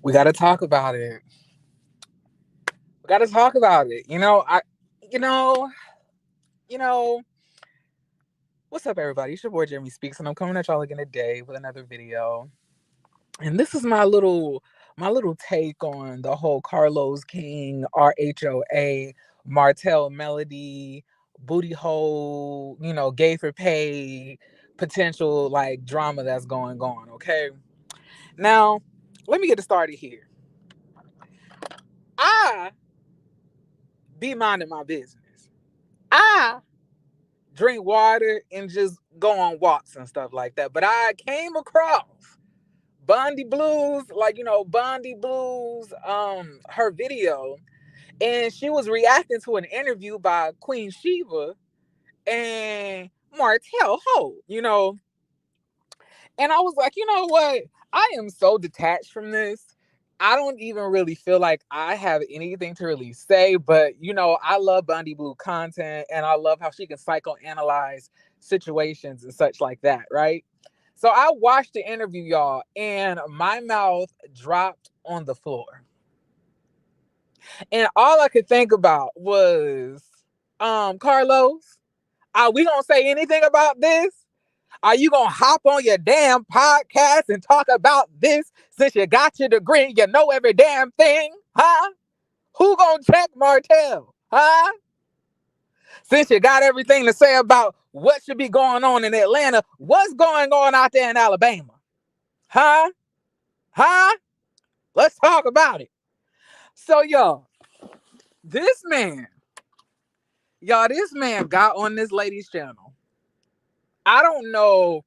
We got to talk about it. We got to talk about it. You know, you know. What's up, everybody? It's your boy Jeremy Speaks, and I'm coming at y'all again today with another video. And this is my little take on the whole Carlos King, RHOA, Martell Melody, booty hole, gay for pay, potential like drama that's going on. Okay, now let me get it started here. I be minding my business. I drink water and just go on walks and stuff like that. But I came across Bondi Blues, Bondi Blues, her video, and she was reacting to an interview by Queen Sheba and Martell Holt. And I was like, you know what? I am so detached from this. I don't even really feel like I have anything to really say, but I love Bondi Blue content and I love how she can psychoanalyze situations and such like that, right? So I watched the interview, y'all, and my mouth dropped on the floor. And all I could think about was, Carlos, are we gonna say anything about this? Are you gonna hop on your damn podcast and talk about this since you got your degree? You know every damn thing, huh? Who gonna check Martell, huh? Since you got everything to say about what should be going on in Atlanta, what's going on out there in Alabama, huh? Huh? Let's talk about it. So, this man, this man got on this lady's channel. I don't know.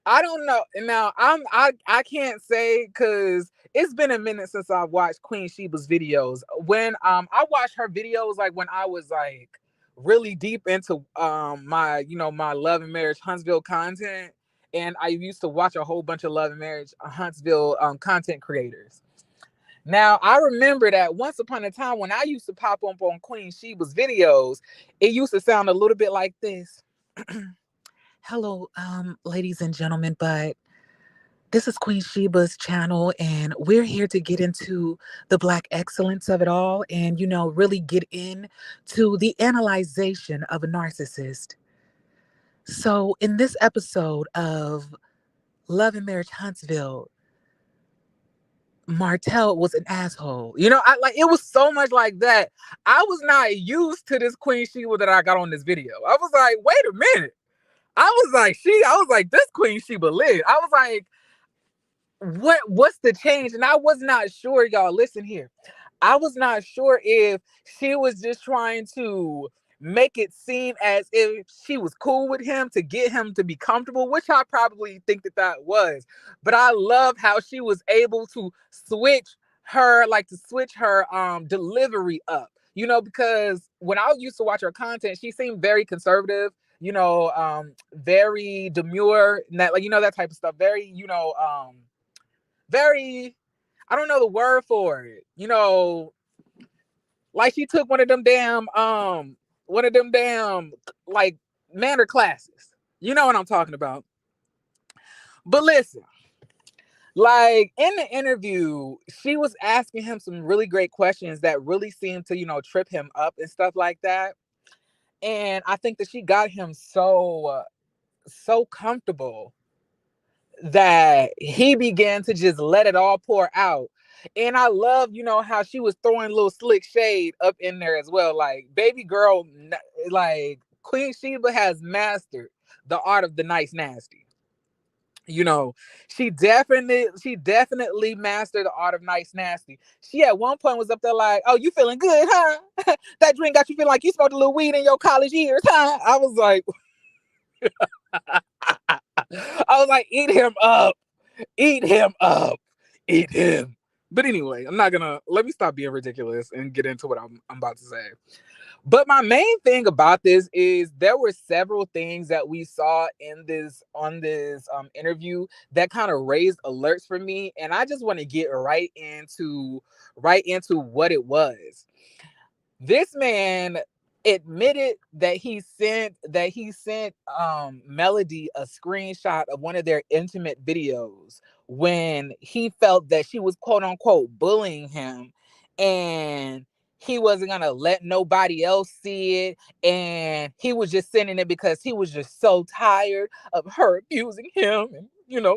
I don't know. Now I can't say because it's been a minute since I've watched Queen Sheba's videos. When I watched her videos like when I was like really deep into my my Love and Marriage Huntsville content, and I used to watch a whole bunch of Love and Marriage Huntsville content creators. Now, I remember that once upon a time when I used to pop up on Queen Sheba's videos, it used to sound a little bit like this. Hello, ladies and gentlemen, but this is Queen Sheba's channel, and we're here to get into the Black excellence of it all and, really get into the analyzation of a narcissist. So, in this episode of Love and Marriage Huntsville, Martell was an asshole. I like it was so much like that. I was not used to this Queen Sheba that I got on this video. I was like, wait a minute. I was like, this Queen Sheba lit. I was like, what's the change? And I was not sure, y'all. Listen here. I was not sure if she was just trying to make it seem as if she was cool with him to get him to be comfortable, which I probably think that was. But I love how she was able to switch her delivery up. Because when I used to watch her content, she seemed very conservative, very demure, that that type of stuff. Very, very, I don't know the word for it. Like she took one of them damn like manner classes. You know what I'm talking about. But listen, like in the interview, she was asking him some really great questions that really seemed to, trip him up and stuff like that. And I think that she got him so comfortable that he began to just let it all pour out. And I love, how she was throwing a little slick shade up in there as well. Like, baby girl, like Queen Sheba has mastered the art of the nice nasty. She definitely mastered the art of nice nasty. She at one point was up there like, "Oh, you feeling good, huh? That drink got you feeling like you smoked a little weed in your college years, huh?" I was like, I was like, eat him up. Eat him up. Eat him. But anyway, let me stop being ridiculous and get into what I'm about to say. But my main thing about this is there were several things that we saw on this interview that kind of raised alerts for me, and I just want to get right into what it was. This man admitted that he sent Melody a screenshot of one of their intimate videos when he felt that she was quote unquote bullying him, and he wasn't gonna let nobody else see it, and he was just sending it because he was just so tired of her abusing him, and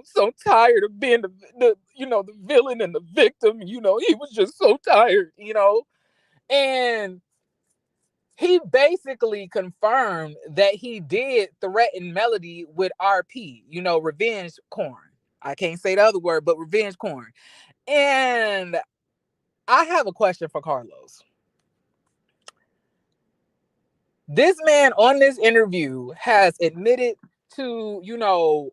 so tired of being the villain and the victim. He was just so tired. And he basically confirmed that he did threaten Melody with RP, revenge corn. I can't say the other word, but revenge corn. And I have a question for Carlos. This man on this interview has admitted to,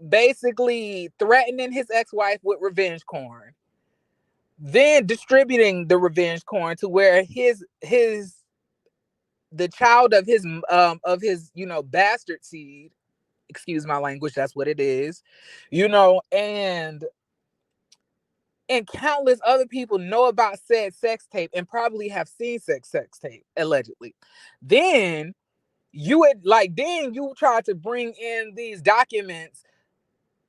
basically threatening his ex-wife with revenge corn, then distributing the revenge corn to where the child of his bastard seed, excuse my language, that's what it is, and countless other people know about said sex tape and probably have seen sex tape allegedly. Then you try to bring in these documents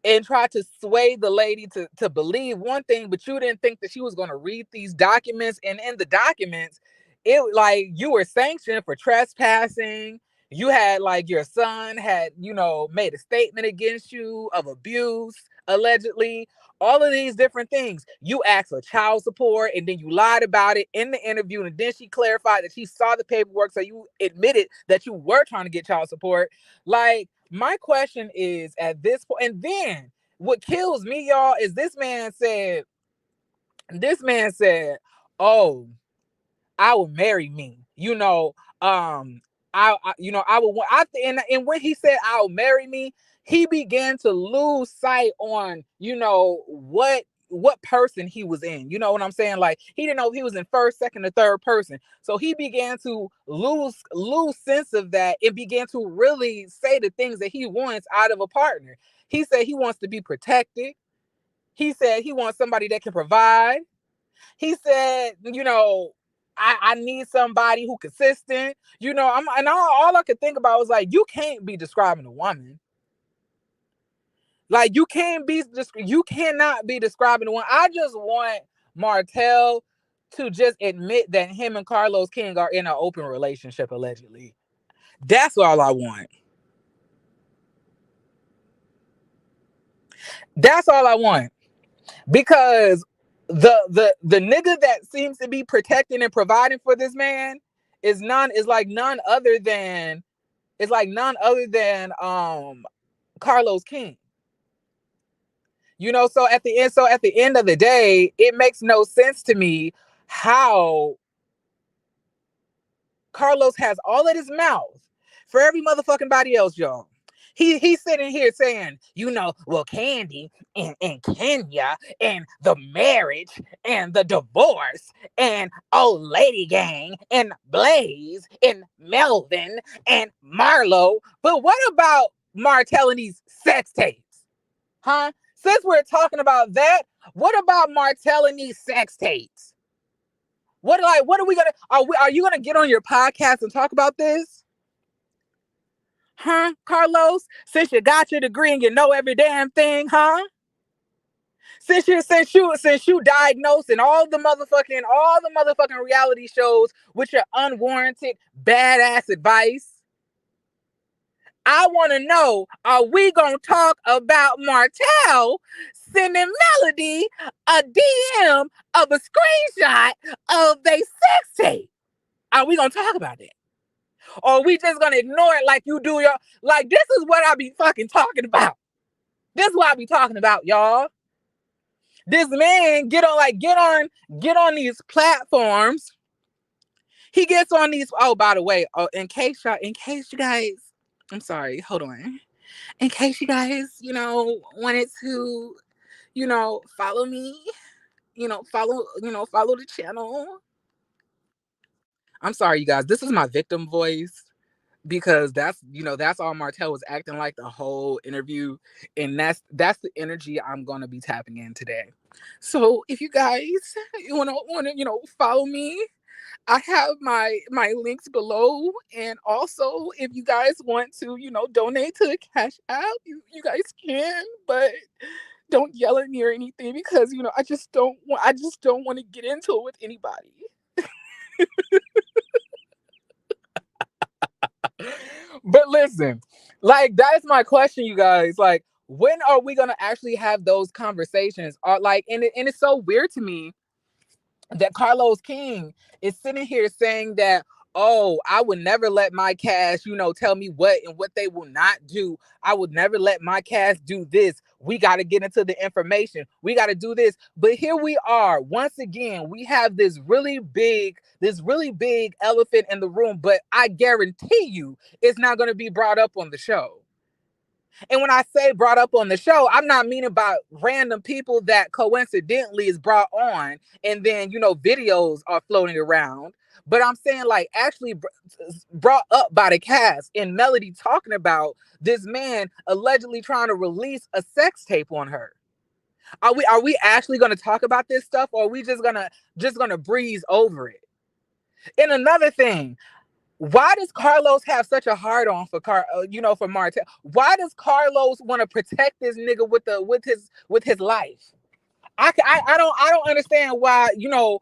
and try to sway the lady to believe one thing, but you didn't think that she was going to read these documents. And in the documents, it like you were sanctioned for trespassing. You had like your son had, made a statement against you of abuse, allegedly. All of these different things. You asked for child support and then you lied about it in the interview. And then she clarified that she saw the paperwork. So you admitted that you were trying to get child support. Like, my question is at this point, and then what kills me, y'all, is this man said, "Oh, I will marry me." I will. And when he said, "I'll marry me," he began to lose sight on, what person he was in. You know what I'm saying? Like, he didn't know if he was in first, second, or third person. So he began to lose sense of that and began to really say the things that he wants out of a partner. He said he wants to be protected. He said he wants somebody that can provide. He said, I need somebody who consistent. All I could think about was like, you can't be describing a woman. Like, you cannot be describing a woman. I just want Martell to just admit that him and Carlos King are in an open relationship, allegedly. That's all I want. That's all I want. Because the nigga that seems to be protecting and providing for this man is none other than Carlos King. So at the end of the day, it makes no sense to me how Carlos has all in his mouth for every motherfucking body else, y'all. He's sitting here saying, well, Candy and Kenya and the marriage and the divorce and Old Lady Gang and Blaze and Melvin and Marlo. But what about Martell and these sex tapes? Huh? Since we're talking about that, what about Martell and these sex tapes? What are we gonna are you gonna get on your podcast and talk about this? Huh, Carlos? Since you got your degree and you know every damn thing, huh? Since you diagnosed in all the motherfucking reality shows with your unwarranted badass advice, I want to know, are we going to talk about Martell sending Melody a DM of a screenshot of their sex tape? Are we going to talk about it? Or are we just going to ignore it like you do this is what I be fucking talking about. This is what I be talking about, y'all. This man get on these platforms. He gets on these, oh, by the way, in case you guys, I'm sorry, hold on. In case you guys, wanted to, follow me, follow the channel. I'm sorry, you guys. This is my victim voice because that's all Martell was acting like the whole interview, and that's the energy I'm gonna be tapping in today. So if you guys wanna follow me, I have my links below, and also if you guys want to donate to the Cash App, you guys can, but don't yell at me or anything because I just don't want to get into it with anybody. But listen, that's my question, you guys. When are we gonna actually have those conversations? And it's so weird to me that Carlos King is sitting here saying that, oh, I would never let my cast, tell me what and what they will not do. I would never let my cast do this. We got to get into the information. We got to do this. But here we are. Once again, we have this really big elephant in the room, but I guarantee you it's not going to be brought up on the show. And when I say brought up on the show, I'm not meaning about random people that coincidentally is brought on and then, videos are floating around. But I'm saying actually brought up by the cast and Melody talking about this man allegedly trying to release a sex tape on her. Are we actually going to talk about this stuff, or are we just gonna breeze over it? And another thing, why does Carlos have such a hard on for for Martell? Why does Carlos want to protect this nigga with his life? I don't understand why, and y'all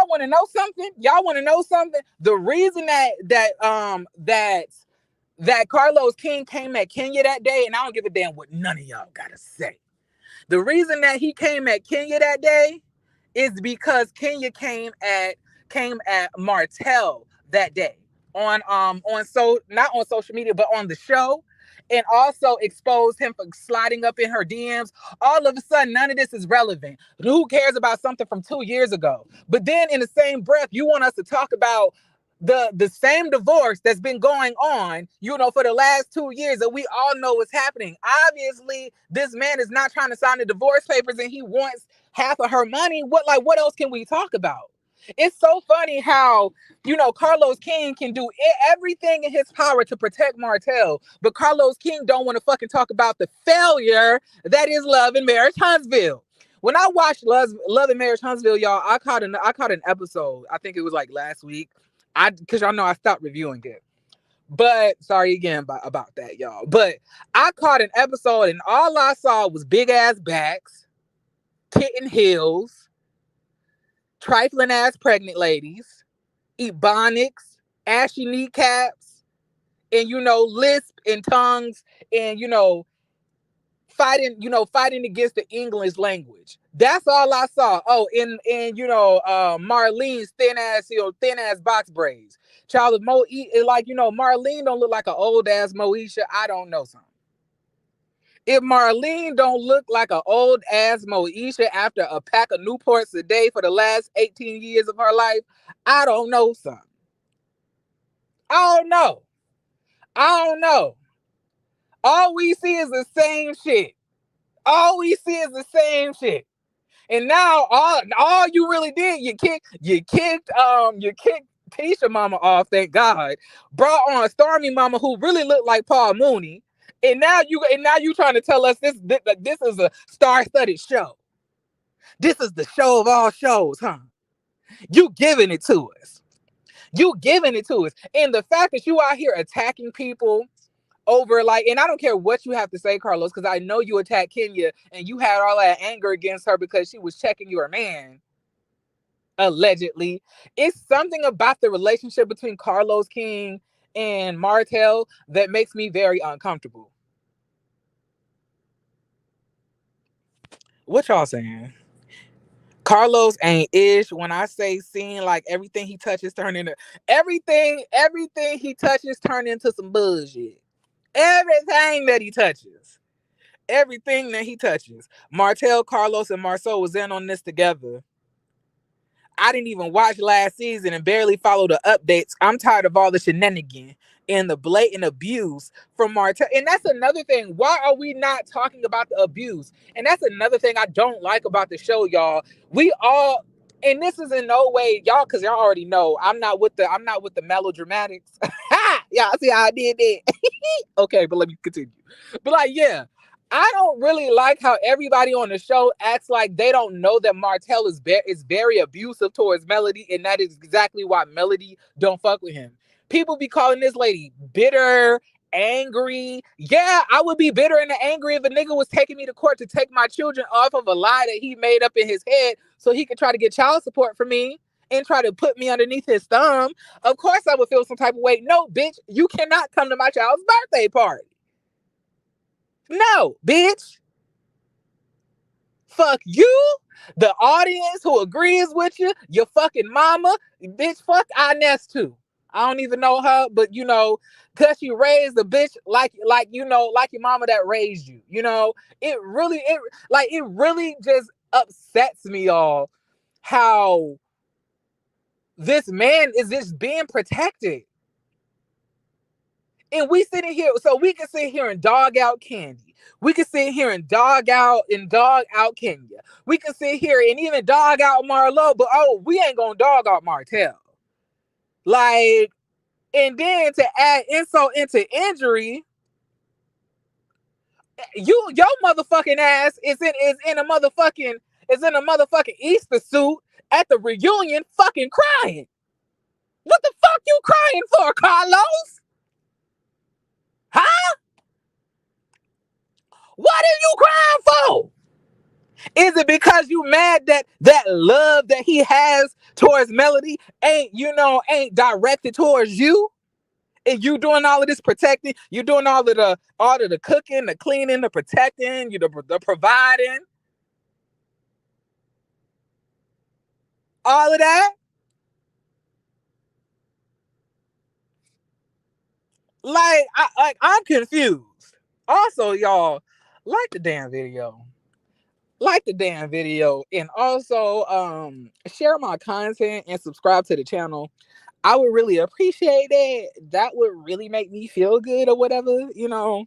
want to know something? Y'all want to know something? The reason that Carlos King came at Kenya that day, and I don't give a damn what none of y'all gotta say. The reason that he came at Kenya that day is because Kenya came at Martell that day not on social media, but on the show, and also exposed him for sliding up in her DMs. All of a sudden, none of this is relevant. Who cares about something from 2 years ago? But then in the same breath, you want us to talk about the same divorce that's been going on, for the last 2 years that we all know is happening. Obviously, this man is not trying to sign the divorce papers and he wants half of her money. What else can we talk about? It's so funny how, Carlos King can do everything in his power to protect Martell, but Carlos King don't want to fucking talk about the failure that is Love and Marriage Huntsville. When I watched Love and Marriage Huntsville, y'all, I caught an episode. I think it was last week. Because y'all know I stopped reviewing it. But sorry again about that, y'all. But I caught an episode and all I saw was big ass backs, kitten heels, trifling ass pregnant ladies, ebonics, ashy kneecaps, and lisp and tongues, and fighting against the English language. That's all I saw. Oh, Marlene's thin ass box braids. Child, Marlene don't look like an old ass Moesha. I don't know something. If Marlene don't look like an old ass Moesha after a pack of Newports a day for the last 18 years of her life, I don't know something. I don't know. I don't know. All we see is the same shit. All we see is the same shit. And now all you really did, you kicked Tisha mama off, thank God. Brought on Stormy mama who really looked like Paul Mooney. And now you trying to tell us this is a star-studded show. This is the show of all shows, huh? You giving it to us. You giving it to us. And the fact that you out here attacking people over and I don't care what you have to say, Carlos, because I know you attacked Kenya and you had all that anger against her because she was checking your man, allegedly. It's something about the relationship between Carlos King and Martell that makes me very uncomfortable. What y'all saying? Carlos ain't ish. When I say seen, like everything he touches turn into everything he touches turn into some bullshit. Everything that he touches. Everything that he touches. Martell, Carlos, and Marceau was in on this together. I didn't even watch last season and barely follow the updates. I'm tired of all the shenanigans and the blatant abuse from Martell. And that's another thing. Why are we not talking about the abuse? And that's another thing I don't like about the show, y'all. We all, and this is in no way, y'all, because y'all already know I'm not with the melodramatics. Y'all see how I did that? Okay, but let me continue. But yeah. I don't really like how everybody on the show acts like they don't know that Martell is very abusive towards Melody, and that is exactly why Melody don't fuck with him. People be calling this lady bitter, angry. Yeah, I would be bitter and angry if a nigga was taking me to court to take my children off of a lie that he made up in his head so he could try to get child support for me and try to put me underneath his thumb. Of course I would feel some type of way. No, bitch, you cannot come to my child's birthday party. No, bitch. Fuck you, the audience who agrees with you, your fucking mama. Bitch, fuck Inez too. I don't even know her, but cause you raised a bitch like your mama that raised you. It really just upsets me all how this man is just being protected. And we sitting here, so we can sit here and dog out Candy. We can sit here and dog out Kenya. We can sit here and even dog out Marlo, but we ain't gonna dog out Martell. And then to add insult into injury, your motherfucking ass is in a motherfucking Easter suit at the reunion, fucking crying. What the fuck you crying for, Carlos? Huh? What are you crying for? Is it because you mad that love that he has towards Melody ain't directed towards you? And you doing all of this protecting, you doing all of the cooking, the cleaning, the protecting, the providing, all of that. I'm confused. Also, y'all, like the damn video. And also share my content and subscribe to the channel. I would really appreciate it. That would really make me feel good or whatever, y'all.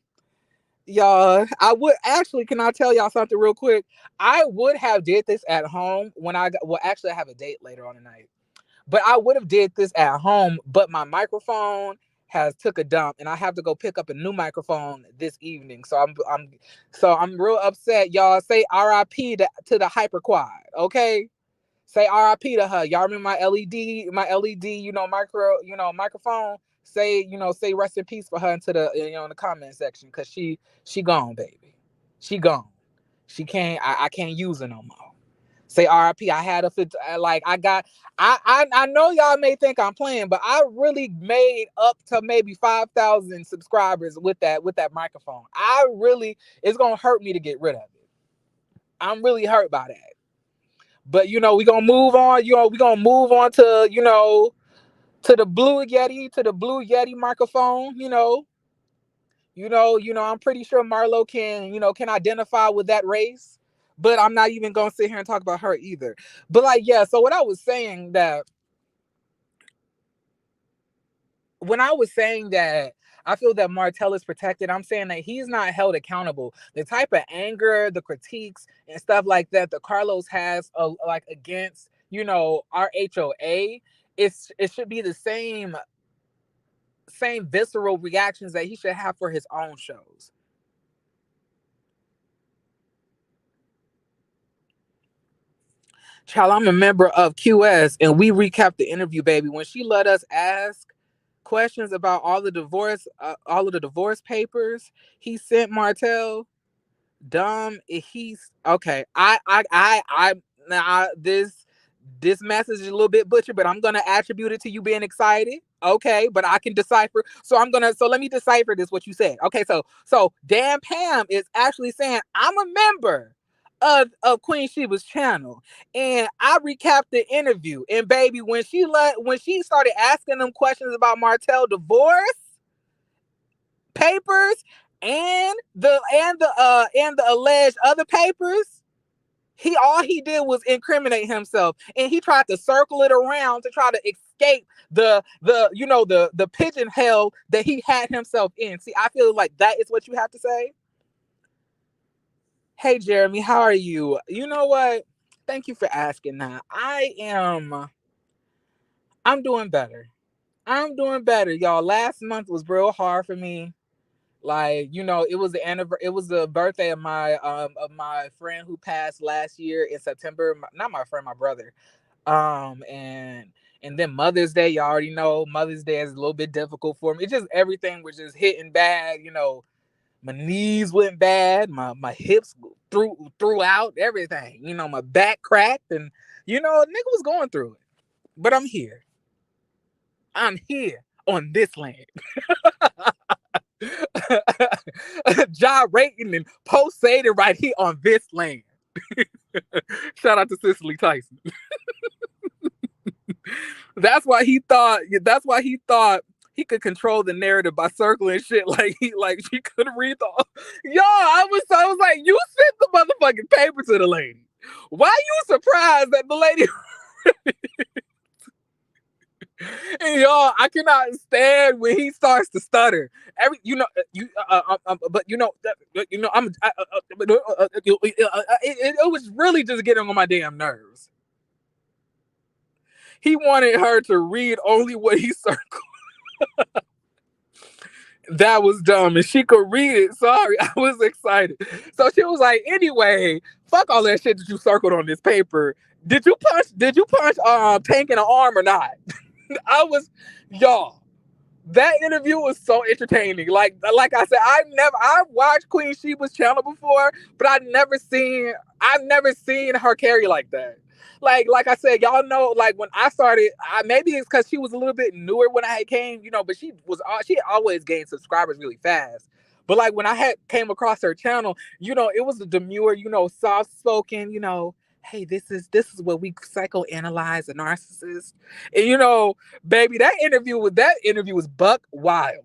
I would actually, can I tell y'all something real quick? I would have did this at home actually I have a date later on tonight, but I would have did this at home, but my microphone has took a dump and I have to go pick up a new microphone this evening. So I'm real upset. Y'all say RIP to the hyper quad, okay? Say RIP to her. Y'all remember my LED, microphone? Say rest in peace for her into the in the comment section, because she gone, baby. She gone. She can't I can't use her no more. Say RIP. I had a like I got I know y'all may think I'm playing, but I really made up to maybe 5,000 subscribers with that microphone. I really it's gonna hurt me to get rid of it. I'm really hurt by that. But we gonna move on. We gonna move on to to the Blue Yeti microphone. I'm pretty sure Marlo can identify with that race, but I'm not even gonna sit here and talk about her either. But like, yeah, so what I was saying that when I was saying that I feel that Martell is protected, I'm saying that he's not held accountable. The type of anger, the critiques, and stuff like that that Carlos has, like against our HOA, it should be the same visceral reactions that he should have for his own shows. Child, I'm a member of QS, and we recapped the interview, baby. When she let us ask questions about all of the divorce papers he sent Martell. He's okay. Now this message is a little bit butchered, but I'm gonna attribute it to you being excited. Okay, but I can decipher. So let me decipher this. What you said. Okay, so Dan Pam is actually saying I'm a member of Queen Sheba's channel, and I recapped the interview. And baby, when she started asking them questions about Martell divorce papers and the alleged other papers, all he did was incriminate himself, and he tried to circle it around to try to escape the pigeon hell that he had himself in. See, I feel like that is what you have to say. Hey Jeremy, how are you? You know what? Thank you for asking that. I'm doing better. I'm doing better, y'all. Last month was real hard for me. Like, it was the birthday of my friend who passed last year in September. Not my friend, my brother. And then Mother's Day, you already know Mother's Day is a little bit difficult for me. It's just everything was just hitting bad. My knees went bad, my hips threw out, everything. My back cracked, and nigga was going through it. But I'm here. I'm here on this land. Gyrating and pulsating right here on this land. Shout out to Cicely Tyson. That's why he thought he could control the narrative by circling shit like she couldn't read the. Yo, I was like, you sent the motherfucking paper to the lady. Why you surprised that the lady? And y'all, I cannot stand when he starts to stutter. It was really just getting on my damn nerves. He wanted her to read only what he circled. That was dumb, and she could read it. Sorry, I was excited. So she was like, "Anyway, fuck all that shit that you circled on this paper. Did you punch Tank in the arm or not?" I was, y'all. That interview was so entertaining. Like I said, I've watched Queen Sheba's channel before, but I've never seen her carry like that. Like I said, y'all know, like when I started, maybe it's because she was a little bit newer when I had came, but she always gained subscribers really fast. But like when I had came across her channel, it was the demure, soft spoken, hey, this is what we psychoanalyze a narcissist. And baby, that interview was buck wild.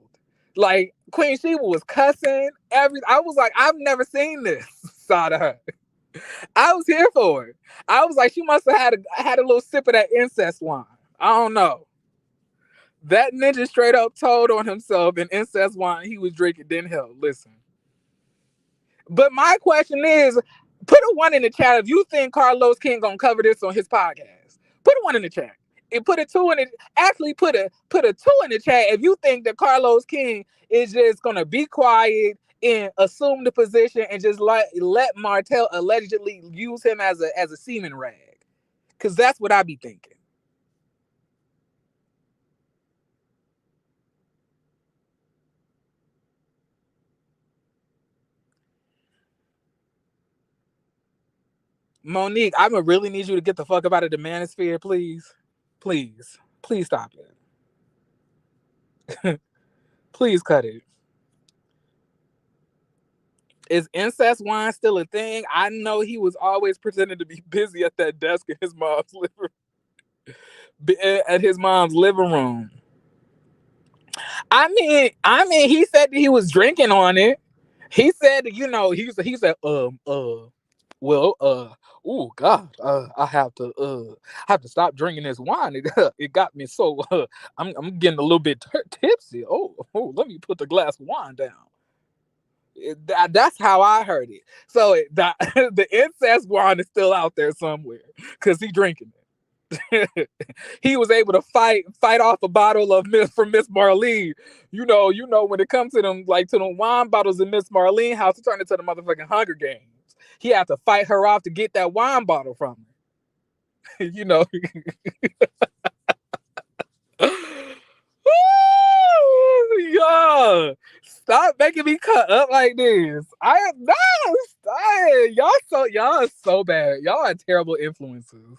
Like Queen Sheba was cussing. I was like, I've never seen this side of her. I was here for it. I was like, she must have had a little sip of that incest wine. I don't know. That ninja straight up told on himself and incest wine he was drinking didn't help. Listen. But my question is, put a one in the chat if you think Carlos King gonna cover this on his podcast. Put a one in the chat. And put a two in it. Actually, put a two in the chat if you think that Carlos King is just gonna be quiet and assume the position and just let Martell allegedly use him as a semen rag. Cause that's what I be thinking. Monique, I'm gonna really need you to get the fuck up out of the manosphere, please. Please. Please stop it. Please cut it. Is incest wine still a thing? I know he was always pretending to be busy at that desk in his mom's at his mom's living room. I mean, he said that he was drinking on it. He said, he said, well, oh God, I have to stop drinking this wine. It got me so, I'm getting a little bit tipsy. Let me put the glass of wine down. That's how I heard it. So the incest wine is still out there somewhere because he drinking it. He was able to fight off a bottle of from Miss Marlene. When it comes to them, like to them wine bottles in Miss Marlene house, to turn into the motherfucking Hunger Games. He had to fight her off to get that wine bottle from her. Yeah, stop making me cut up like this. I am not. Y'all are so bad. Y'all are terrible influencers.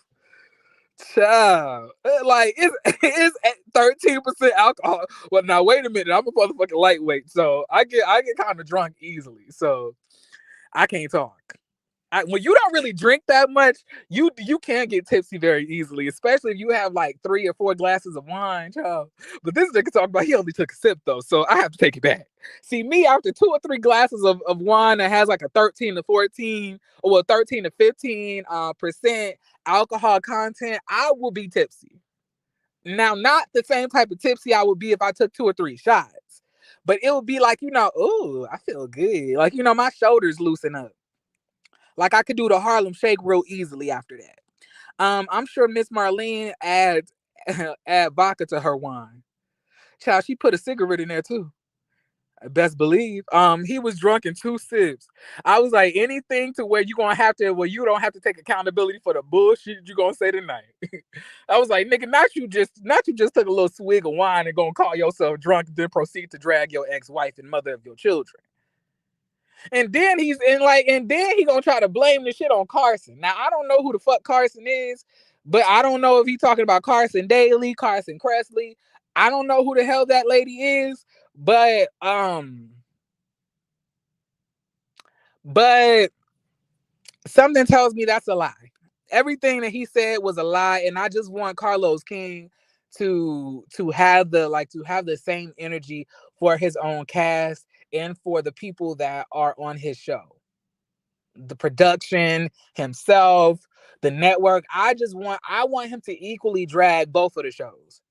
Child, like it's 13% alcohol. Well, now wait a minute. I'm a motherfucking lightweight, so I get kind of drunk easily. So I can't talk. When you don't really drink that much, you can get tipsy very easily, especially if you have like 3 or 4 glasses of wine, child. But this nigga talking about he only took a sip though, so I have to take it back. See, me after 2 or 3 glasses of wine that has like a 13 to 14 or 13 to 15 percent alcohol content, I will be tipsy. Now, not the same type of tipsy I would be if I took 2 or 3 shots, but it would be like, oh, I feel good. Like, my shoulders loosen up. Like I could do the Harlem Shake real easily after that. I'm sure Miss Marlene adds add vodka to her wine. Child, she put a cigarette in there too. Best believe. He was drunk in 2 sips. I was like, anything to where you don't have to take accountability for the bullshit you gonna say tonight. I was like, nigga, not you just took a little swig of wine and gonna call yourself drunk, then proceed to drag your ex-wife and mother of your children. And then he gonna try to blame the shit on Carson. Now I don't know who the fuck Carson is, but I don't know if he's talking about Carson Daly, Carson Kressley. I don't know who the hell that lady is, but something tells me that's a lie. Everything that he said was a lie, and I just want Carlos King to have the same energy for his own cast and for the people that are on his show. The production, himself, the network. I want him to equally drag both of the shows.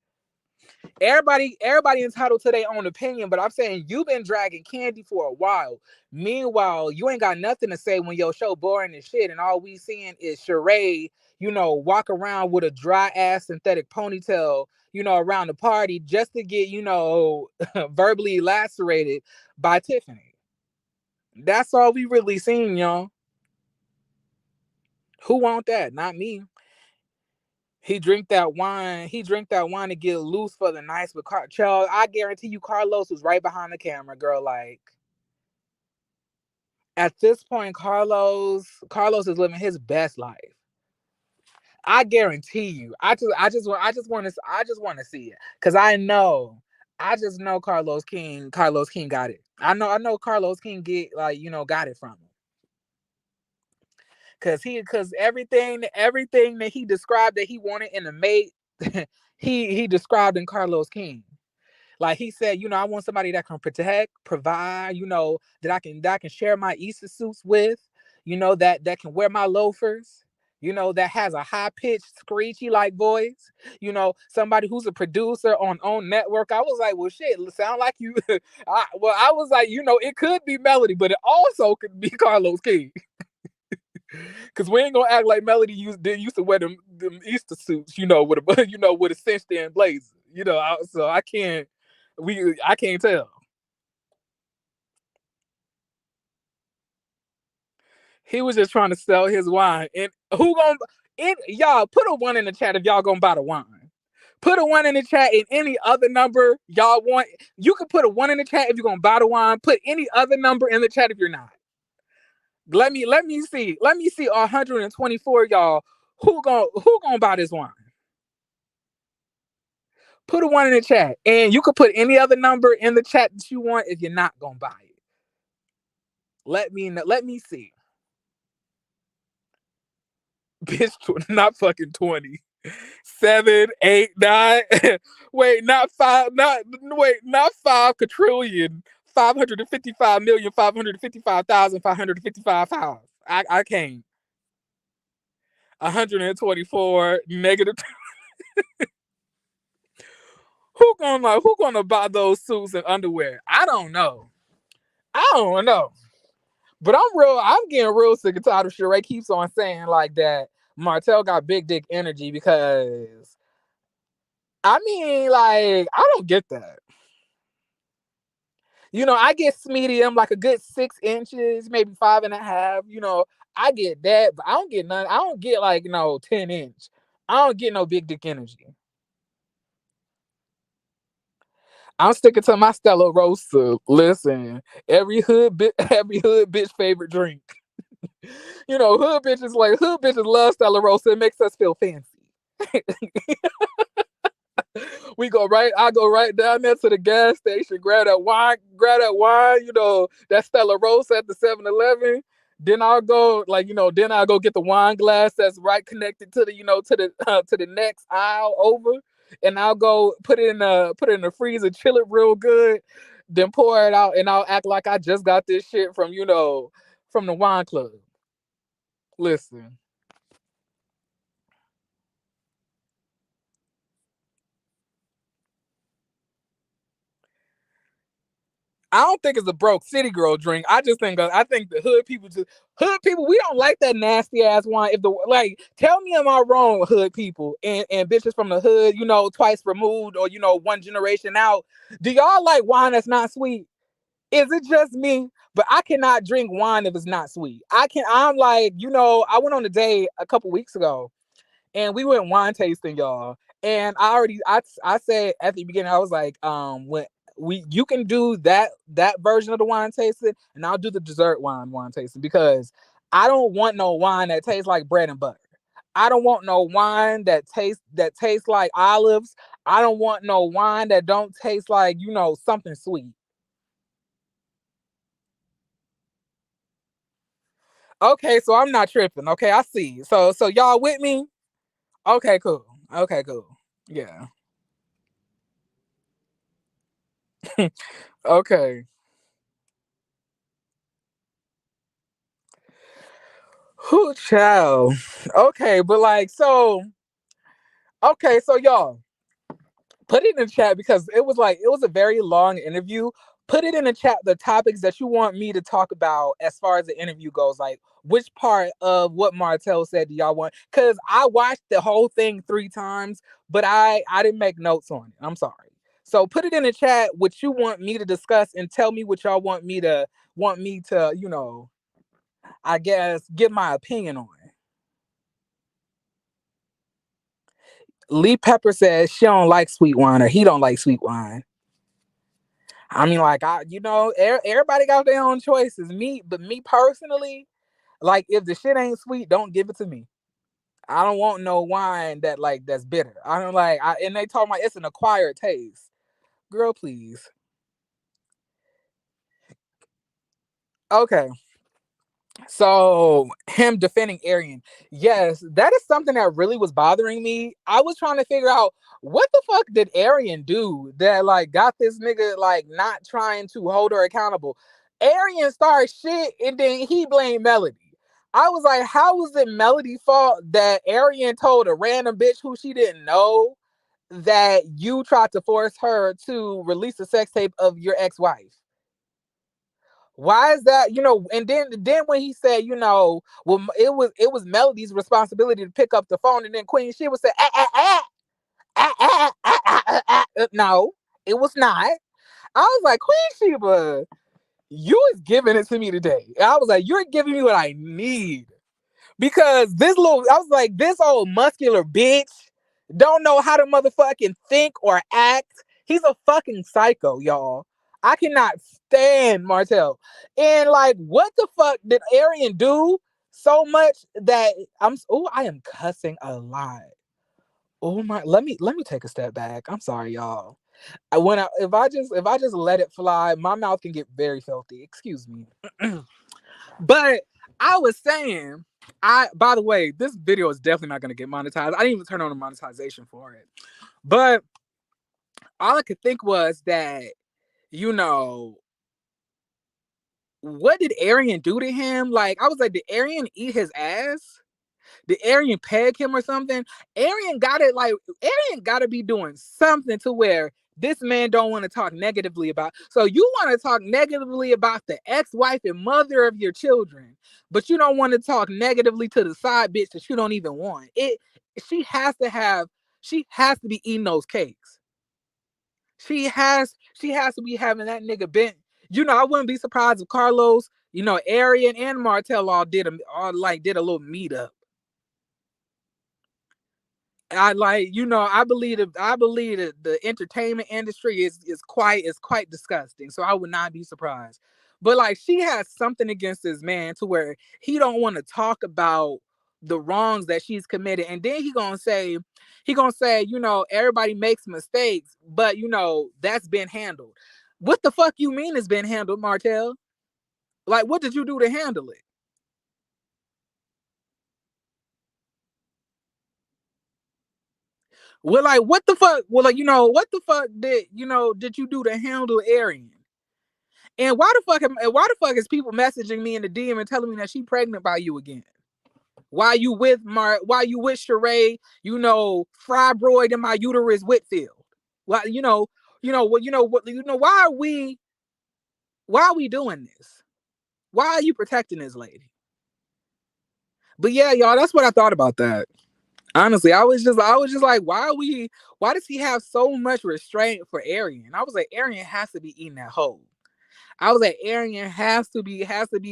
Everybody entitled to their own opinion, but I'm saying you've been dragging Candy for a while. Meanwhile, you ain't got nothing to say when your show boring as shit, and all we seeing is Sheree, walk around with a dry ass synthetic ponytail, around the party just to get, verbally lacerated by Tiffany. That's all we really seen, y'all. Who want that? Not me. He drink that wine to get loose for the night with Child, I guarantee you Carlos was right behind the camera, girl. Like, at this point, Carlos is living his best life. I guarantee you. I just want to see it. Cause I just know Carlos King got it. I know Carlos King got it from him. Cause everything that he described that he wanted in a mate, he described in Carlos King. Like he said, I want somebody that can protect, provide, that I can share my Easter suits with, that can wear my loafers, that has a high pitched, screechy like voice, somebody who's a producer on network. I was like, well, shit, sound like you. I was like, it could be Melody, but it also could be Carlos King. Cause we ain't gonna act like Melody used to wear them Easter suits, with a cinched in blazer, so I can't tell. He was just trying to sell his wine, and y'all put a 1 in the chat if y'all gonna buy the wine. Put a 1 in the chat and any other number y'all want. You can put a 1 in the chat if you're gonna buy the wine. Put any other number in the chat if you're not. Let me see. Let me see 124 y'all. Who gonna buy this wine? Put a one in the chat. And you could put any other number in the chat that you want if you're not gonna buy it. Let me know. Let me see. Bitch, not fucking 20. 7, 8, 9. Wait, not five, not 5 quadrillion. 555,555,555 pounds. I can't. 124 negative. Who gonna buy those suits and underwear? I don't know. I don't know. But I'm getting real sick and tired of Sheree keeps on saying like that Martell got big dick energy because I mean, like, I don't get that. I get medium, like a good 6 inches, maybe 5.5. I get that, but I don't get none. I don't get like 10 inch. I don't get no big dick energy. I'm sticking to my Stella Rosa. Listen, every hood bitch favorite drink. Hood bitches love Stella Rosa. It makes us feel fancy. I go right down there to the gas station, grab that wine, that Stella Rosa at the 7-Eleven. Then I'll go, then I'll go get the wine glass that's right connected to the next aisle over, and I'll go put it in the freezer, chill it real good, then pour it out, and I'll act like I just got this shit from the wine club. Listen. I don't think it's a broke city girl drink. I think the hood people, we don't like that nasty ass wine. Tell me, am I wrong, hood people and bitches from the hood, twice removed or one generation out? Do y'all like wine that's not sweet? Is it just me? But I cannot drink wine if it's not sweet. I'm like, I went on a date a couple weeks ago and we went wine tasting, y'all. And I said at the beginning, I was like, when you can do that version of the wine tasting, and I'll do the dessert wine tasting because I don't want no wine that tastes like bread and butter. I don't want no wine that tastes like olives. I don't want no wine that don't taste like something sweet. Okay, so I'm not tripping. Okay, I see. So y'all with me? Okay, cool. Okay, cool. Yeah. Okay. Who child? Okay, but so y'all put it in the chat because it was a very long interview. Put it in the chat the topics that you want me to talk about as far as the interview goes. Like which part of what Martell said do y'all want? Because I watched the whole thing 3 times, but I didn't make notes on it. I'm sorry. So put it in the chat what you want me to discuss and tell me what y'all want me to I guess give my opinion on. Lee Pepper says she don't like sweet wine or he don't like sweet wine. I mean, everybody got their own choices. But me personally, like if the shit ain't sweet, don't give it to me. I don't want no wine that's bitter. I don't like. And they talk about it's an acquired taste. Girl, please. Okay. So him defending Arian, yes, that is something that really was bothering me. I was trying to figure out what the fuck did Arian do that got this nigga not trying to hold her accountable. Arian started shit and then he blamed Melody. I was like, how was it Melody's fault that Arian told a random bitch who she didn't know that you tried to force her to release a sex tape of your ex-wife? Why is that? And then when he said, well, it was Melody's responsibility to pick up the phone, and then Queen she would say, no, it was not. I was like, Queen Sheba, you is giving it to me today. And I was like, you're giving me what I need. Because I was like, this old muscular bitch don't know how to motherfucking think or act. He's a fucking psycho, y'all. I cannot stand Martell. And like, what the fuck did Arian do so much that I am cussing a lot. Oh my, let me take a step back. I'm sorry, y'all. If I just let it fly, my mouth can get very filthy. Excuse me. But I was saying, I by the way, this video is definitely not gonna get monetized. I didn't even turn on the monetization for it. But all I could think was that, you know, what did Arian do to him? Like, I was like, did Arian eat his ass? Did Arian peg him or something? Arian got to be doing something to where this man don't want to talk negatively about. So you want to talk negatively about the ex-wife and mother of your children, but you don't want to talk negatively to the side bitch that you don't even want. She has to have, she has to be eating those cakes. She has to be having that nigga bent. I wouldn't be surprised if Carlos, Arian and Martell all did a little meetup. I believe that the entertainment industry is quite disgusting. So I would not be surprised. But like, she has something against this man to where he don't want to talk about the wrongs that she's committed. And then he gonna say, everybody makes mistakes, but that's been handled. What the fuck you mean it's been handled, Martell? Like, what did you do to handle it? Well, like, what the fuck? Well, like, what the fuck did you do to handle Arian? And why the fuck is people messaging me in the DM and telling me that she pregnant by you again? Why you with Sheree, fibroid in my uterus Whitfield? Why, why are we doing this? Why are you protecting this lady? But yeah, y'all, that's what I thought about that. Honestly, I was just like, why does he have so much restraint for Arian? I was like, Arian has to be eating that whole. I was like, Arian has to be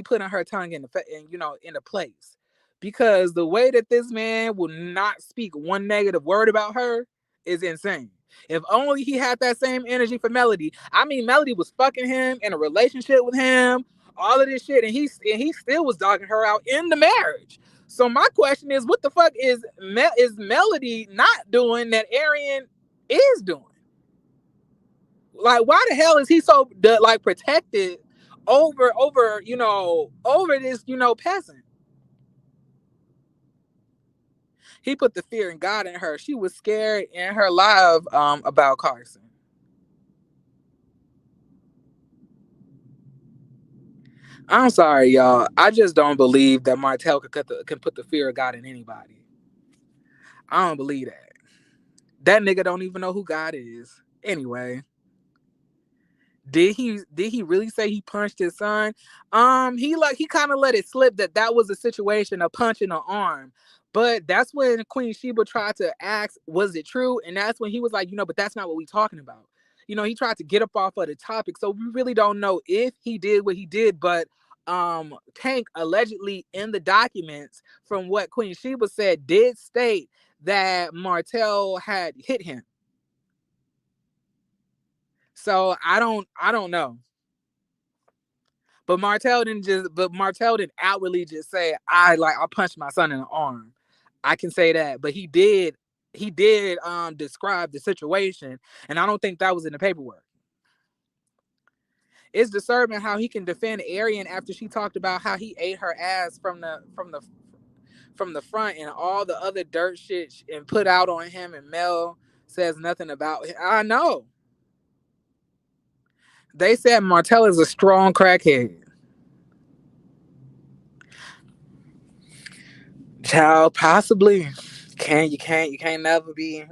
putting her tongue in the place, because the way that this man will not speak one negative word about her is insane. If only he had that same energy for Melody. I mean, Melody was fucking him in a relationship with him, all of this shit, and he still was dogging her out in the marriage. So my question is, what the fuck is Melody not doing that Arian is doing? Like, why the hell is he so like protected over this peasant? He put the fear in God in her. She was scared in her life about Carson. I'm sorry, y'all. I just don't believe that Martell can put the fear of God in anybody. I don't believe that. That nigga don't even know who God is. Anyway, did he really say he punched his son? He kind of let it slip that was a situation of punching an arm. But that's when Queen Sheba tried to ask, was it true? And that's when he was like, but that's not what we talking about. He tried to get up off of the topic. So we really don't know if he did what he did, but Tank allegedly in the documents from what Queen Sheba said did state that Martell had hit him. So I don't know. But Martell didn't outwardly just say, I punched my son in the arm. I can say that. But he did describe the situation, and I don't think that was in the paperwork. It's disturbing how he can defend Arian after she talked about how he ate her ass from the front and all the other dirt shit and put out on him, and Mel says nothing about it. I know. They said Martell is a strong crackhead. Child, possibly. You can't never be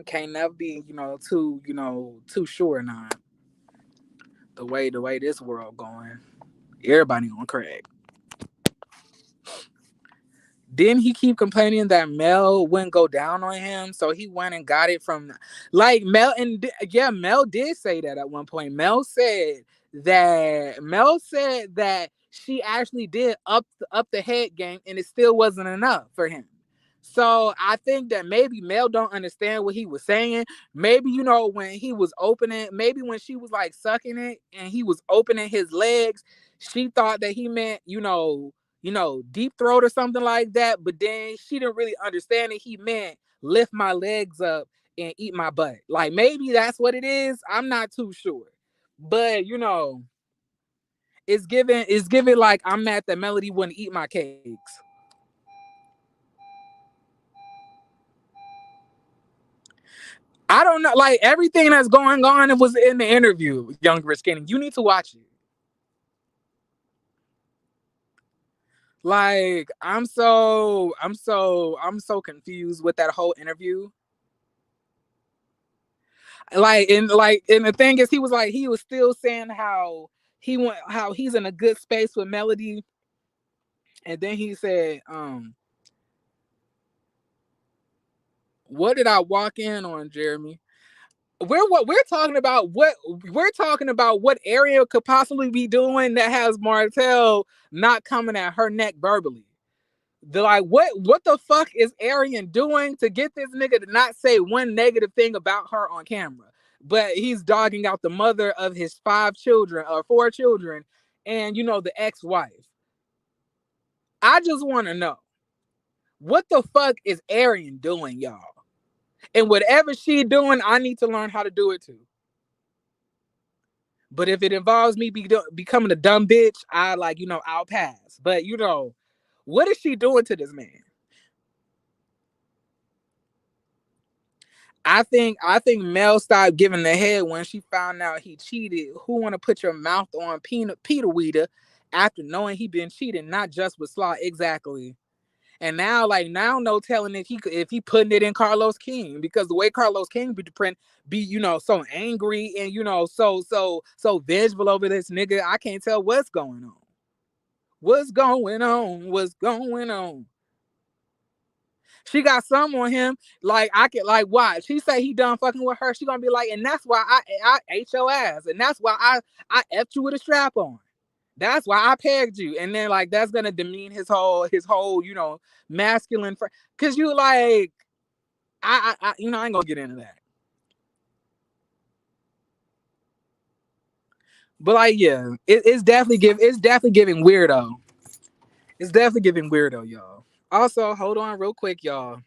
too sure now. The way this world going. Everybody on crack. Didn't he keep complaining that Mel wouldn't go down on him? So he went and got it from like Mel, and yeah, Mel did say that at one point. Mel said that she actually did up the head game, and it still wasn't enough for him. So I think that maybe Mel don't understand what he was saying. Maybe, when he was opening, maybe when she was like sucking it and he was opening his legs, she thought that he meant, deep throat or something like that. But then she didn't really understand it. He meant lift my legs up and eat my butt. Like maybe that's what it is. I'm not too sure. But it's given like I'm mad that Melody wouldn't eat my cakes. I don't know. Like everything that's going on, it was in the interview. Young Rich Skinny, you need to watch it. Like I'm so confused with that whole interview. And the thing is, he was still saying how he's in a good space with Melody, and then he said, "What did I walk in on, Jeremy?" We're talking about what Ariel could possibly be doing that has Martell not coming at her neck verbally. They're like, what the fuck is Arian doing to get this nigga to not say one negative thing about her on camera? But he's dogging out the mother of his 5 children or 4 children, and the ex-wife. I just want to know what the fuck is Arian doing, y'all? And whatever she doing, I need to learn how to do it too. But if it involves me becoming a dumb bitch, I'll pass. But what is she doing to this man? I think Mel stopped giving the head when she found out he cheated. Who want to put your mouth on Peter Weeder after knowing he been cheating, not just with Slaw exactly. And now no telling if he putting it in Carlos King, because the way Carlos King be so angry and so vengeful over this nigga, I can't tell what's going on. What's going on? What's going on? She got some on him. Like I can watch. She say he done fucking with her. She gonna be like, and that's why I ate your ass, and that's why I effed you with a strap on. That's why I pegged you, and then that's gonna demean his whole masculine. Cause you like I ain't gonna get into that. But yeah, it's definitely giving weirdo. It's definitely giving weirdo, y'all. Also, hold on real quick, y'all.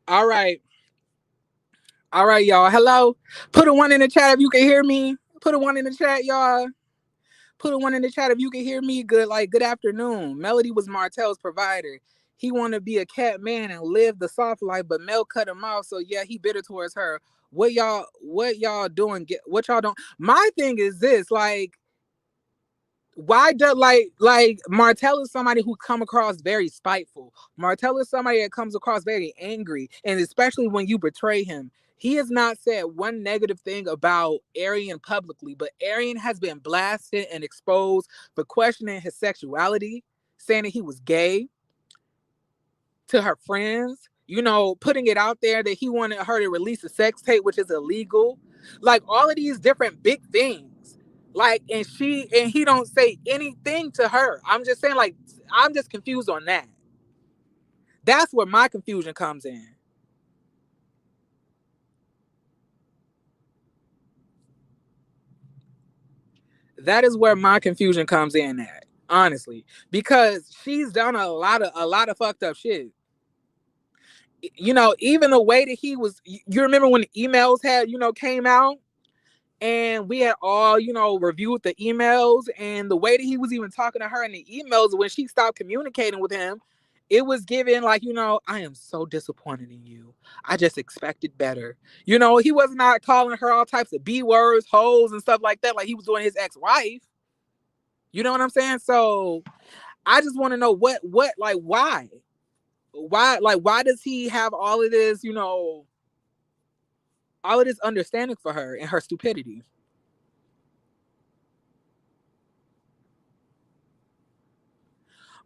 All right. All right, y'all. Hello. Put a one in the chat if you can hear me. Put a one in the chat, y'all. Put a one in the chat if you can hear me. Good afternoon. Melody was Martell's provider. He wanted to be a cat man and live the soft life, but Mel cut him off. So yeah, he bitter towards her. What y'all doing? What y'all don't? My thing is this: why does Martell is somebody who come across very spiteful. Martell is somebody that comes across very angry, and especially when you betray him. He has not said one negative thing about Arian publicly, but Arian has been blasted and exposed for questioning his sexuality, saying that he was gay, to her friends, putting it out there that he wanted her to release a sex tape, which is illegal. Like all of these different big things. Like, and he don't say anything to her. I'm just saying, like, I'm just confused on that. That's where my confusion comes in. That is where my confusion comes in at, honestly, because she's done a lot of fucked up shit. Even the way that he was, you remember when the emails had, came out, and we had all, reviewed the emails, and the way that he was even talking to her in the emails when she stopped communicating with him, it was given like, I am so disappointed in you. I just expected better. He was not calling her all types of B words, hoes, and stuff like that, like he was doing his ex-wife. You know what I'm saying? So I just want to know what, like, why, like, why does he have all of this, all of this understanding for her and her stupidity?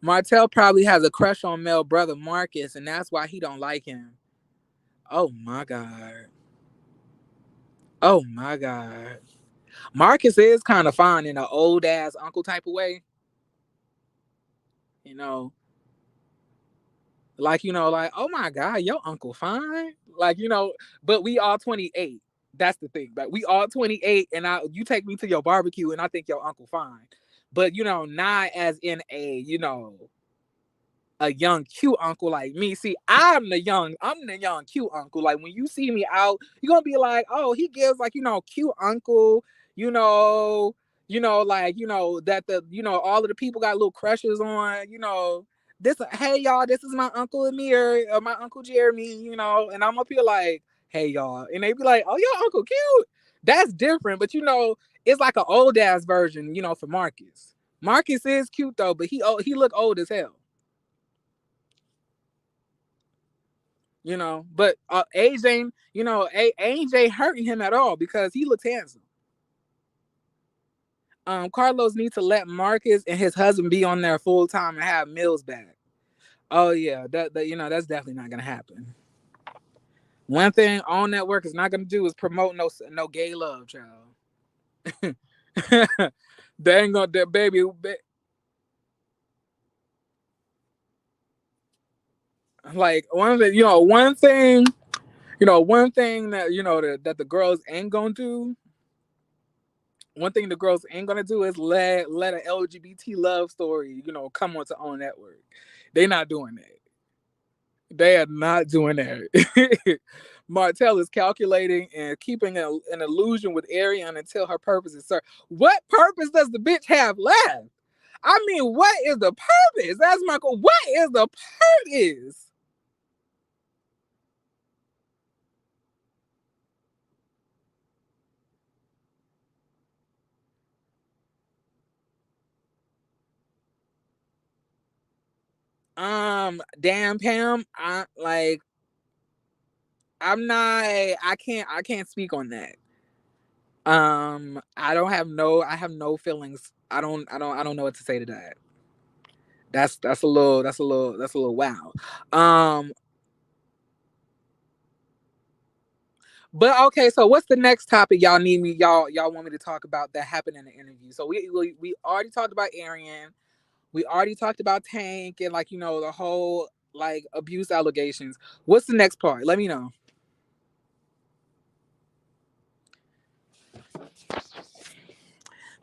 Martell probably has a crush on Mel brother Marcus, and that's why he don't like him. Oh my god. Oh my god. Marcus is kind of fine in an old ass uncle type of way. You know, like, oh my god, your uncle fine. Like, but we all 28. That's the thing. Like, we all 28, and you take me to your barbecue, and I think your uncle fine. But not as in a young cute uncle like me. See, I'm the young cute uncle. Like when you see me out, you're gonna be like, oh, he gives like, cute uncle, you know, like, that all of the people got little crushes on, this, hey y'all, this is my uncle Amir, or my uncle Jeremy, and I'm up here like, hey y'all, and they be like, oh, your uncle cute. That's different, but it's like an old ass version, for Marcus. Marcus is cute though, but he look old as hell. But age ain't, age ain't hurting him at all because he looks handsome. Carlos needs to let Marcus and his husband be on there full time and have meals back. Oh yeah, that that's definitely not gonna happen. One thing On Network is not gonna do is promote no gay love, child. They ain't gonna, that baby. Like one thing, one thing that the girls ain't gonna do. One thing the girls ain't gonna do is let an LGBT love story, come onto On Network. They not doing that. They are not doing that. Martell is calculating and keeping an illusion with Ariane until her purpose is served. What purpose does the bitch have left? I mean, what is the purpose? That's Michael. What is the purpose? Damn Pam, I can't speak on that. I have no feelings. I don't know what to say to that. That's a little wow. But okay, so what's the next topic y'all want me to talk about that happened in the interview? So we already talked about Arian. We already talked about Tank and like, the whole like abuse allegations. What's the next part? Let me know.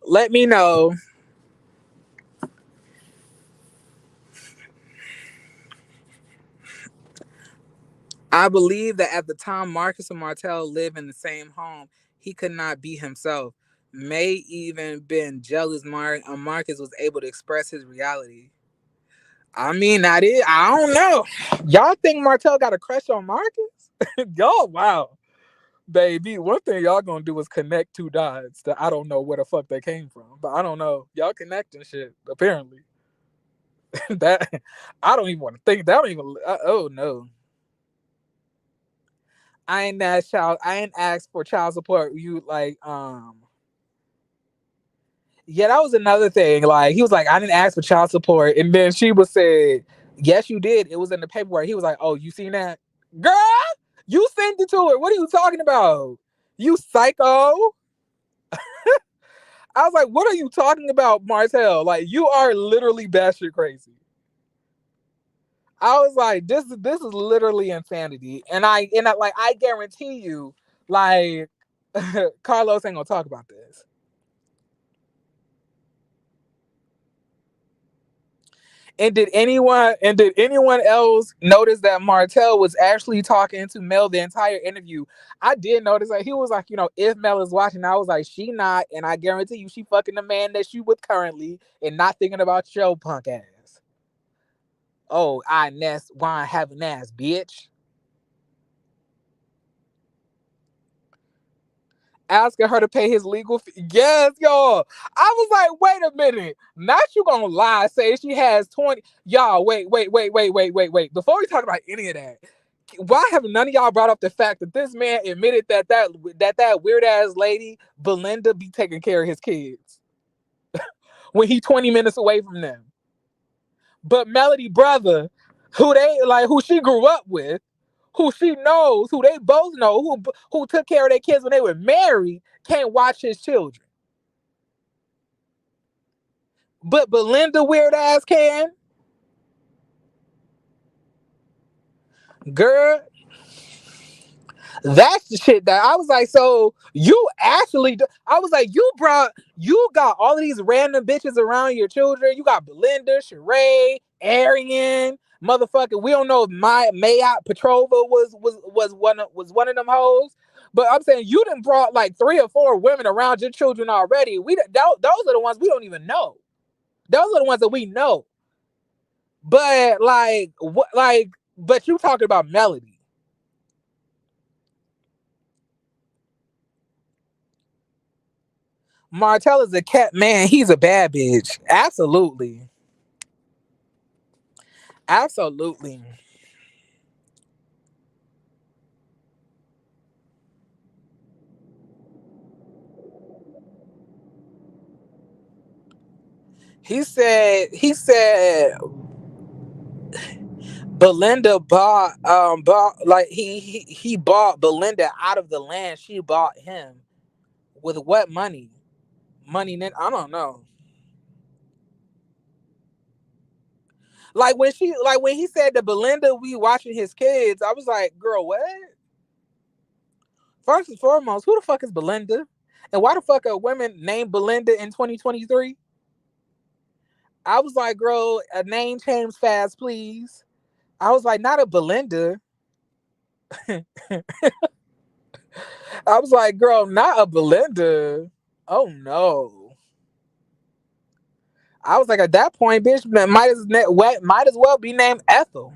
Let me know. I believe that at the time Marcus and Martell lived in the same home, he could not be himself. May even been jealous Marcus was able to express his reality. I mean, that is, I don't know. Y'all think Martell got a crush on Marcus? Y'all, wow. Baby, one thing y'all gonna do is connect two dots that I don't know where the fuck they came from. But I don't know. Y'all connecting shit, apparently. That I don't even want to think. That don't even, oh no. I ain't asked for child support. You like, yeah, that was another thing. Like he was like, I didn't ask for child support, and then she was said, Yes, you did. It was in the paperwork. He was like, "Oh, you seen that, girl? You sent it to her. What are you talking about? You psycho." I was like, "What are you talking about, Martell? Like, you are literally batshit crazy." I was like, "This is literally insanity." And I guarantee you, like, Carlos ain't gonna talk about this. And did anyone else notice that Martell was actually talking to Mel the entire interview? I did notice that he was like, if Mel is watching, I was like, she not, and I guarantee you, she fucking the man that she with currently, and not thinking about your punk ass. Oh, I nest wine having ass, bitch. Asking her to pay his legal fee. Yes, y'all. I was like, wait a minute. Not you gonna lie, say she has 20. Y'all, wait. Before we talk about any of that, why have none of y'all brought up the fact that this man admitted that weird ass lady Belinda be taking care of his kids when he 20 minutes away from them? But Melody brother, who she grew up with, who she knows, who they both know, who took care of their kids when they were married, can't watch his children. But Belinda weird ass can. Girl, that's the shit that I was like, so you actually, I was like, you got all of these random bitches around your children. You got Belinda, Sheree, Arian, motherfucker. We don't know if my Mayat Petrova was one of them hoes. But I'm saying you done brought like 3 or 4 women around your children already. Those are the ones we don't even know. Those are the ones that we know. But like what but you talking about Melody. Martell is a cat man. He's a bad bitch. Absolutely. Absolutely. He said Belinda bought like he bought Belinda out of the land she bought him with what money? I don't know. Like when he said that Belinda we watching his kids, I was like, girl, what? First and foremost, who the fuck is Belinda? And why the fuck are women named Belinda in 2023? I was like, girl, a name change fast, please. I was like, not a Belinda. I was like, girl, not a Belinda. Oh no. I was like, at that point, bitch, might as well be named Ethel.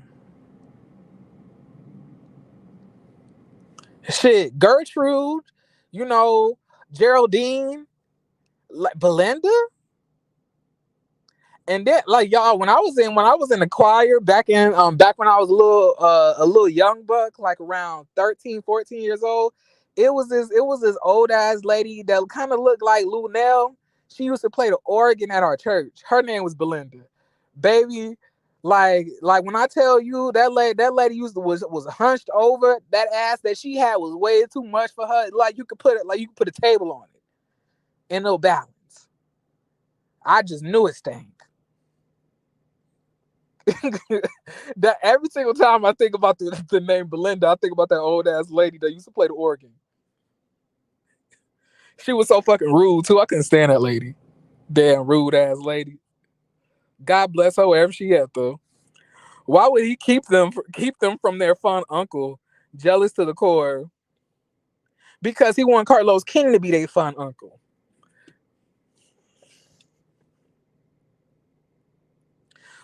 Shit, Gertrude, you know, Geraldine, like Belinda. And then like y'all, when I was in the choir back when I was a little young buck, like around 13, 14 years old, it was this old ass lady that kind of looked like Lou Nell. She used to play the organ at our church. Her name was Belinda. Baby, like when I tell you that lady was hunched over, that ass that she had was way too much for her. Like you could put a table on it and no balance. I just knew it stank. That every single time I think about the name Belinda, I think about that old ass lady that used to play the organ. She was so fucking rude too. I couldn't stand that lady. Damn rude ass lady. God bless her wherever she at though. Why would he keep them from their fun uncle? Jealous to the core because he want Carlos King to be their fun uncle.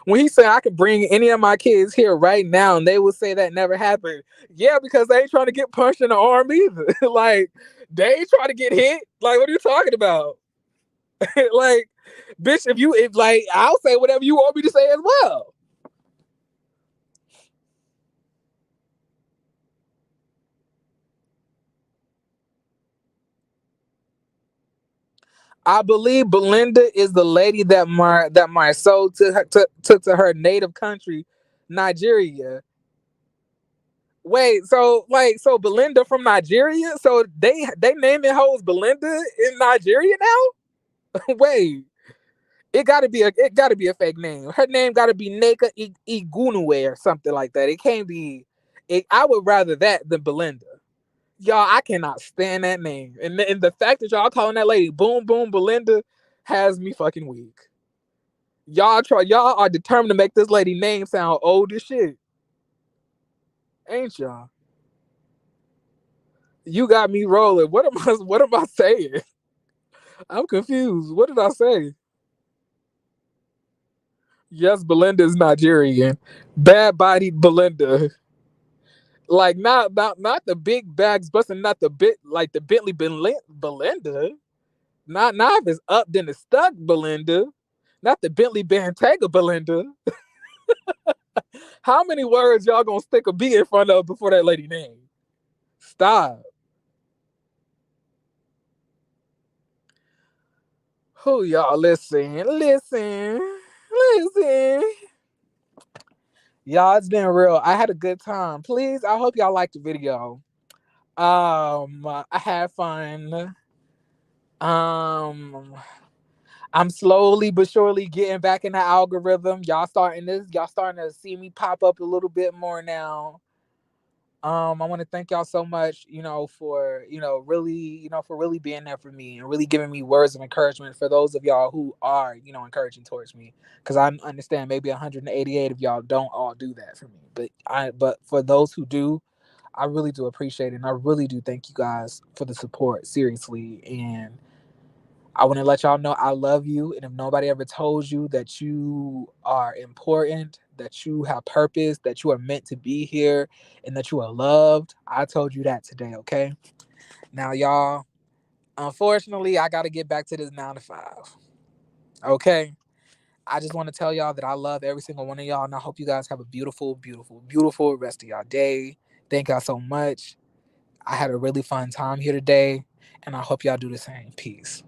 When he said I could bring any of my kids here right now and they would say that never happened. Yeah, because they ain't trying to get punched in the arm either. Like they ain't trying to get hit. Like what are you talking about? Like, bitch, if like I'll say whatever you want me to say as well. I believe Belinda is the lady that Marceau took to her native country Nigeria. Wait, so Belinda from Nigeria? So they naming hoes Belinda in Nigeria now? Wait, it gotta be a fake name. Her name gotta be Neka Igunue or something like that. It can't be. I would rather that than Belinda. Y'all, I cannot stand that name, and the fact that y'all calling that lady Boom Boom Belinda has me fucking weak. Y'all are determined to make this lady name sound old as shit, ain't y'all? You got me rolling. What am I saying? I'm confused. What did I say? Yes, Belinda is Nigerian. Bad bodied Belinda. Like not the big bags busting, not the bit like the Bentley Belinda. Not if it's up then it's stuck Belinda. Not the Bentley Bentayga Belinda. How many words y'all gonna stick a B in front of before that lady name? Stop. Who y'all listen. Y'all, it's been real. I had a good time. Please, I hope y'all liked the video. I had fun. Um, I'm slowly but surely getting back in the algorithm. Y'all starting to see me pop up a little bit more now. I want to thank y'all so much, for really, for really being there for me and really giving me words of encouragement for those of y'all who are, encouraging towards me. Because I understand maybe 188 of y'all don't all do that for me, but for those who do, I really do appreciate it, and I really do thank you guys for the support, seriously. And I want to let y'all know I love you. And if nobody ever told you that you are important, that you have purpose, that you are meant to be here, and that you are loved, I told you that today, okay? Now, y'all, unfortunately, I got to get back to this 9 to 5, okay? I just want to tell y'all that I love every single one of y'all, and I hope you guys have a beautiful, beautiful, beautiful rest of y'all day. Thank y'all so much. I had a really fun time here today, and I hope y'all do the same. Peace.